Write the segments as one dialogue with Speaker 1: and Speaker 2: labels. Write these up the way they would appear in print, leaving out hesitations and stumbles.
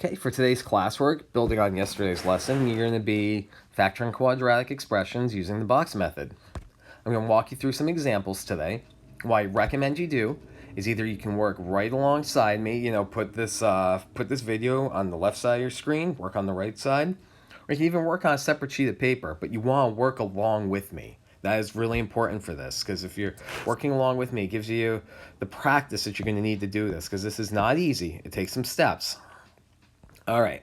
Speaker 1: Okay, for today's classwork, building on yesterday's lesson, you're going to be factoring quadratic expressions using the box method. I'm going to walk you through some examples today. What I recommend you do is either you can work right alongside me, put this video on the left side of your screen, work on the right side, or you can even work on a separate sheet of paper, but you want to work along with me. That is really important for this, because if you're working along with me, it gives you the practice that you're going to need to do this, because this is not easy. It takes some steps. All right.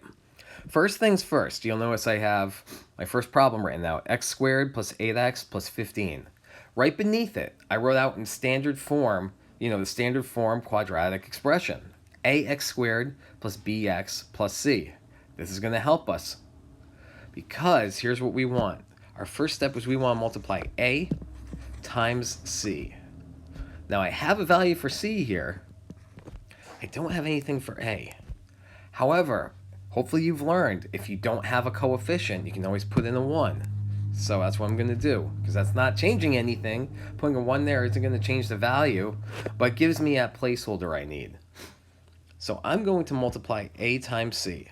Speaker 1: First things first, you'll notice I have my first problem written out, x squared plus 8x plus 15. Right beneath it, I wrote out in standard form, the standard form quadratic expression, ax squared plus bx plus c. This is going to help us because here's what we want. Our first step is we want to multiply a times c. Now I have a value for c here. I don't have anything for a. However, hopefully you've learned if you don't have a coefficient, you can always put in a 1. So that's what I'm going to do, because that's not changing anything. Putting a 1 there isn't going to change the value, but gives me that placeholder I need. So I'm going to multiply a times c.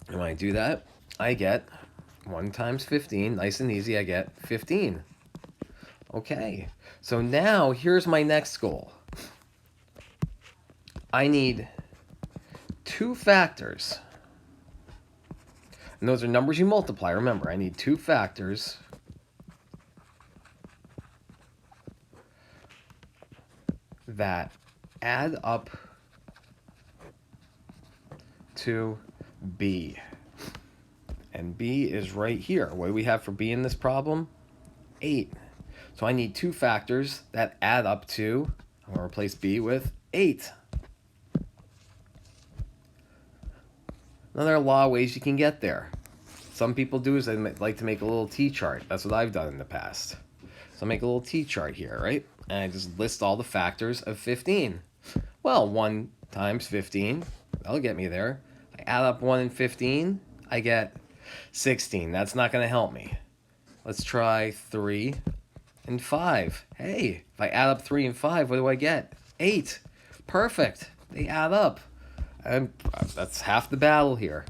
Speaker 1: And when I do that, I get 1 times 15. Nice and easy, I get 15. Okay, so now here's my next goal. I need 2 factors. And those are numbers you multiply. Remember, I need 2 factors that add up to b. And b is right here. What do we have for b in this problem? 8. So I need 2 factors that add up to, I'm going to replace b with 8. Now, there are a lot of ways you can get there. Some people do is they like to make a little t-chart. That's what I've done in the past. So I make a little t-chart here, right? And I just list all the factors of 15. Well, 1 times 15, that'll get me there. I add up 1 and 15, I get 16. That's not going to help me. Let's try 3 and 5. Hey, if I add up 3 and 5, what do I get? 8. Perfect. They add up. And that's half the battle here.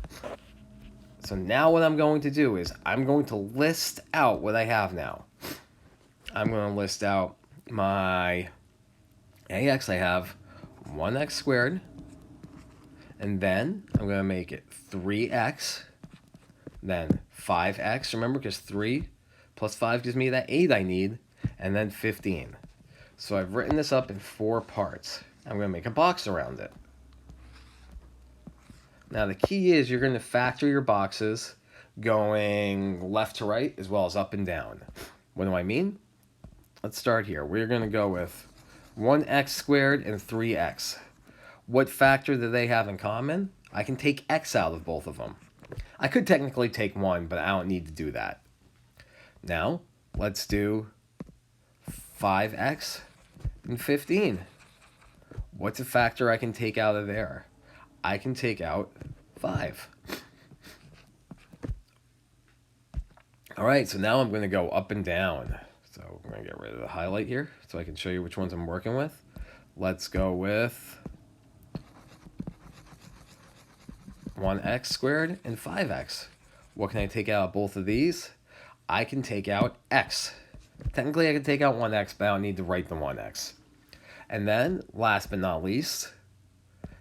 Speaker 1: So now what I'm going to do is I'm going to list out what I have now. I'm going to list out my ax. I have 1x squared. And then I'm going to make it 3x. Then 5x. Remember, because 3 plus 5 gives me that 8 I need. And then 15. So I've written this up in 4 parts. I'm going to make a box around it. Now the key is you're going to factor your boxes going left to right as well as up and down. What do I mean? Let's start here. We're going to go with 1x squared and 3x. What factor do they have in common? I can take x out of both of them. I could technically take 1, but I don't need to do that. Now, let's do 5x and 15. What's a factor I can take out of there? I can take out 5. All right, so now I'm going to go up and down. So I'm going to get rid of the highlight here so I can show you which ones I'm working with. Let's go with 1x squared and 5x. What can I take out of both of these? I can take out x. Technically, I can take out 1x, but I don't need to write the 1x. And then, last but not least,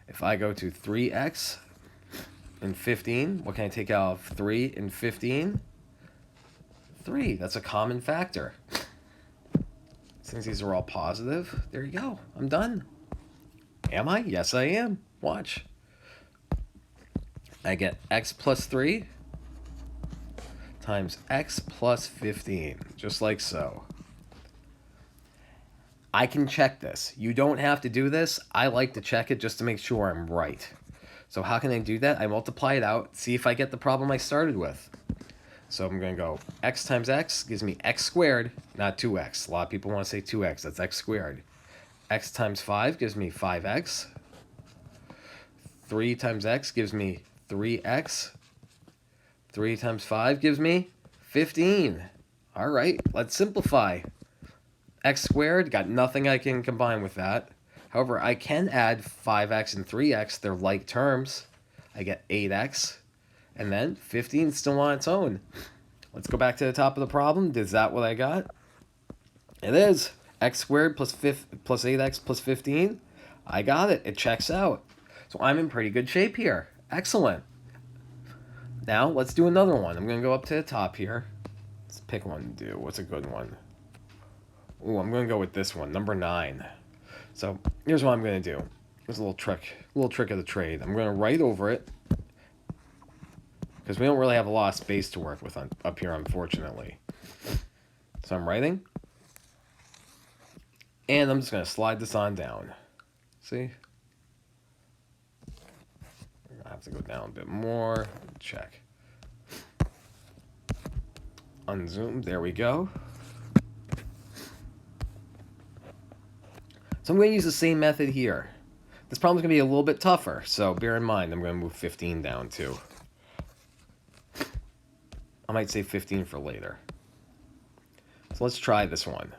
Speaker 1: if I go to 3x and 15, what can I take out of 3 and 15? 3. That's a common factor. Since these are all positive, there you go. I'm done. Am I? Yes, I am. Watch. I get x plus 3 times x plus 15, just like so. I can check this. You don't have to do this. I like to check it just to make sure I'm right. So how can I do that? I multiply it out, see if I get the problem I started with. So I'm going to go x times x gives me x squared, not 2x. A lot of people want to say 2x. That's x squared. X times 5 gives me 5x. 3 times x gives me 3x. 3 times 5 gives me 15. All right, let's simplify. X squared, got nothing I can combine with that. However, I can add 5x and 3x. They're like terms. I get 8x. And then 15 is still on its own. Let's go back to the top of the problem. Is that what I got? It is. X squared plus 8x plus 15. I got it. It checks out. So I'm in pretty good shape here. Excellent. Now let's do another one. I'm going to go up to the top here. Let's pick one to do. What's a good one? Ooh, I'm going to go with this one, number 9. So here's what I'm going to do. There's a little trick of the trade. I'm going to write over it, because we don't really have a lot of space to work with up here, unfortunately. So I'm writing, and I'm just going to slide this on down. See? I have to go down a bit more. Check. Unzoom. There we go. So I'm going to use the same method here. This problem's going to be a little bit tougher, so bear in mind I'm going to move 15 down too. I might save 15 for later. So let's try this one.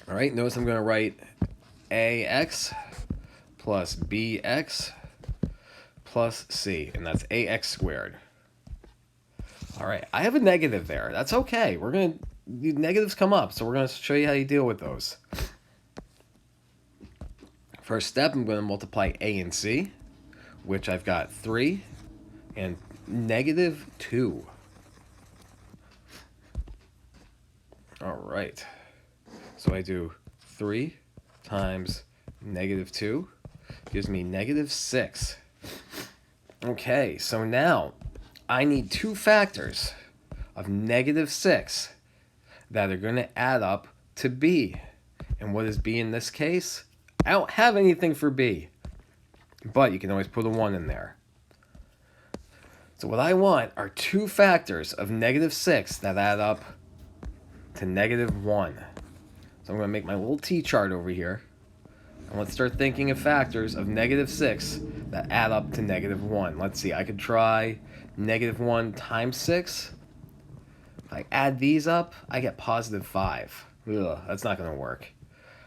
Speaker 1: All right, notice I'm going to write ax plus bx plus c, and that's ax squared. All right, I have a negative there. That's okay. Negatives come up, so we're going to show you how you deal with those. First step, I'm going to multiply a and c, which I've got 3 and negative 2. All right. So I do 3 times negative 2 gives me negative 6. Okay, so now I need 2 factors of negative 6 that are going to add up to b. And what is b in this case? I don't have anything for b, but you can always put a 1 in there. So what I want are 2 factors of negative 6 that add up to negative 1. So I'm going to make my little t-chart over here. And let's start thinking of factors of negative 6 that add up to negative 1. Let's see, I could try negative 1 times 6. If I add these up, I get positive 5. Ugh, that's not going to work.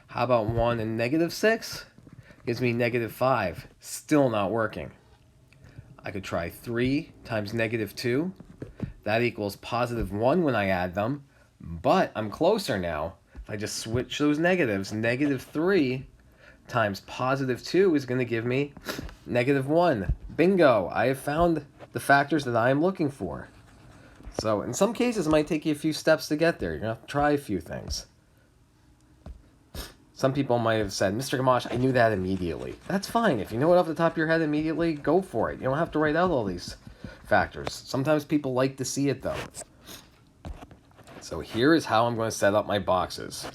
Speaker 1: How about 1 and negative 6? Gives me negative 5. Still not working. I could try 3 times negative 2. That equals positive 1 when I add them. But I'm closer now. If I just switch those negatives, negative 3 times positive 2 is going to give me negative 1. Bingo! I have found the factors that I am looking for. So in some cases, it might take you a few steps to get there. You're going to have to try a few things. Some people might have said, Mr. Gamache, I knew that immediately. That's fine. If you know it off the top of your head immediately, go for it. You don't have to write out all these factors. Sometimes people like to see it, though. So here is how I'm going to set up my boxes.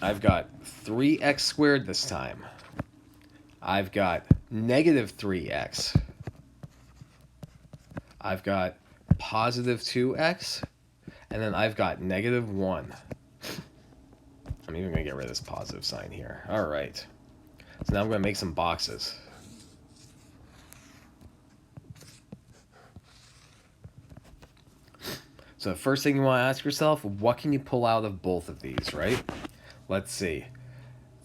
Speaker 1: I've got 3x squared this time. I've got negative 3x. I've got positive 2x. And then I've got negative 1. I'm even going to get rid of this positive sign here. All right. So now I'm going to make some boxes. So the first thing you want to ask yourself, what can you pull out of both of these, right? Let's see.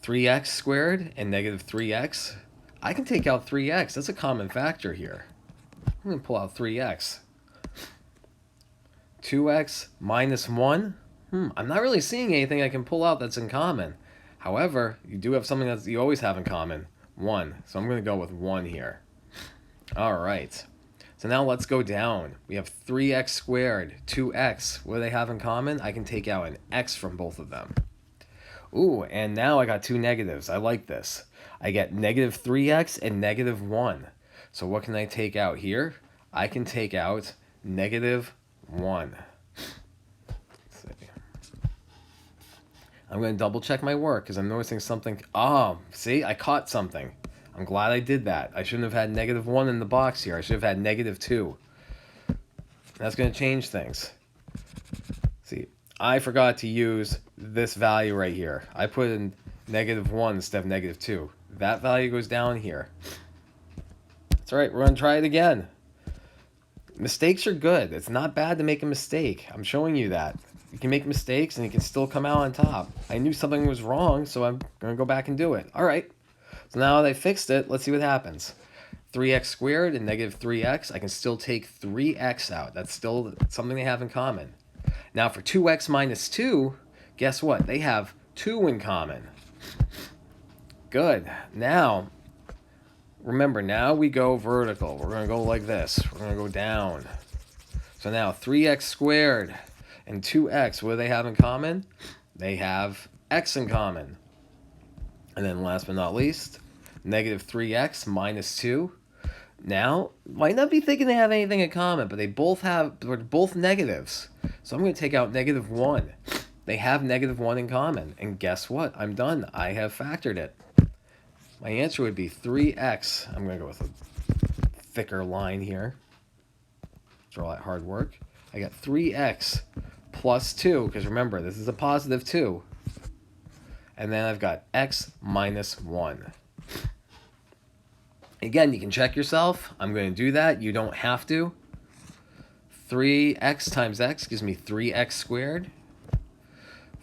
Speaker 1: 3x squared and negative 3x. I can take out 3x. That's a common factor here. I'm going to pull out 3x. 2x minus 1. I'm not really seeing anything I can pull out that's in common. However, you do have something that you always have in common. 1. So I'm going to go with 1 here. All right. So now let's go down. We have 3x squared, 2x. What do they have in common? I can take out an x from both of them. Ooh, and now I got 2 negatives. I like this. I get negative 3x and negative 1. So what can I take out here? I can take out negative 1. I'm going to double check my work because I'm noticing something. Oh, see, I caught something. I'm glad I did that. I shouldn't have had negative 1 in the box here. I should have had negative 2. That's going to change things. See, I forgot to use this value right here. I put in negative 1 instead of negative 2. That value goes down here. That's all right. We're going to try it again. Mistakes are good. It's not bad to make a mistake. I'm showing you that. You can make mistakes and you can still come out on top. I knew something was wrong, so I'm going to go back and do it. All right. So now that I fixed it, let's see what happens. 3x squared and negative 3x, I can still take 3x out. That's still something they have in common. Now for 2x minus 2, guess what? They have 2 in common. Good. Now, remember, now we go vertical. We're going to go like this. We're going to go down. So now 3x squared and 2x, what do they have in common? They have x in common. And then last but not least, negative 3x minus 2. Now, might not be thinking they have anything in common, but they're both negatives. So I'm going to take out negative 1. They have negative 1 in common. And guess what? I'm done. I have factored it. My answer would be 3x. I'm going to go with a thicker line here. After all that hard work. I got 3x plus 2, because remember, this is a positive 2. And then I've got x minus 1. Again, you can check yourself. I'm going to do that. You don't have to. 3x times x gives me 3x squared.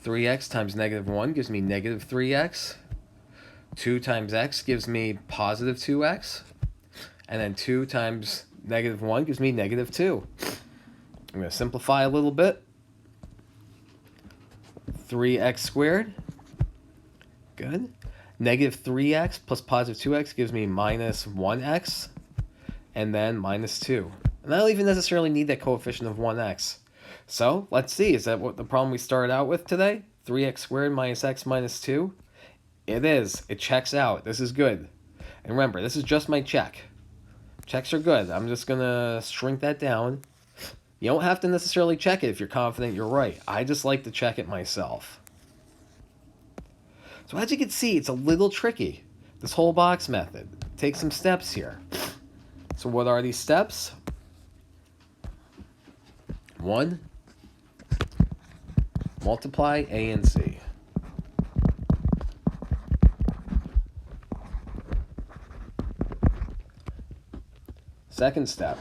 Speaker 1: 3x times negative 1 gives me negative 3x. 2 times x gives me positive 2x. And then 2 times negative 1 gives me negative 2. I'm going to simplify a little bit. 3x squared. Good. Negative 3x plus positive 2x gives me minus 1x. And then minus 2. And I don't even necessarily need that coefficient of 1x. So, let's see. Is that what the problem we started out with today? 3x squared minus x minus 2? It is. It checks out. This is good. And remember, this is just my check. Checks are good. I'm just going to shrink that down. You don't have to necessarily check it if you're confident you're right. I just like to check it myself. So as you can see, it's a little tricky, this whole box method. Take some steps here. So what are these steps? 1, multiply A and C. Second step,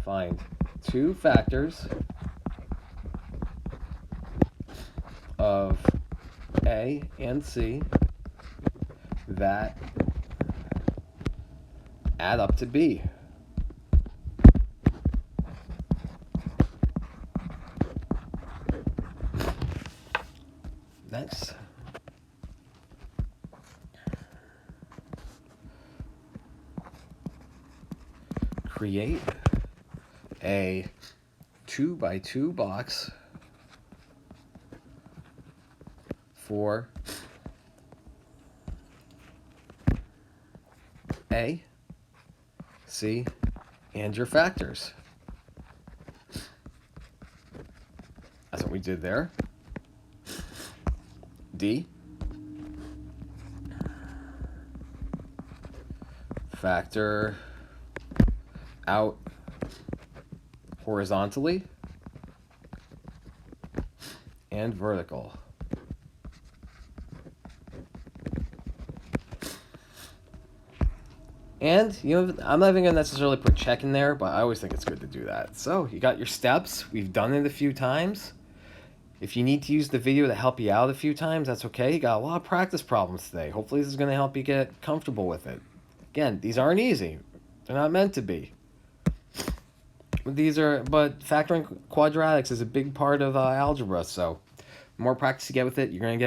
Speaker 1: find 2 factors of A and C that add up to B. Next, create a 2x2 box for A, C, and your factors. That's what we did there. D, factor out horizontally and vertical. And, I'm not even going to necessarily put check in there, but I always think it's good to do that. So, you got your steps. We've done it a few times. If you need to use the video to help you out a few times, that's okay. You got a lot of practice problems today. Hopefully this is going to help you get comfortable with it. Again, these aren't easy. They're not meant to be. But factoring quadratics is a big part of algebra, so the more practice you get with it, you're going to get better.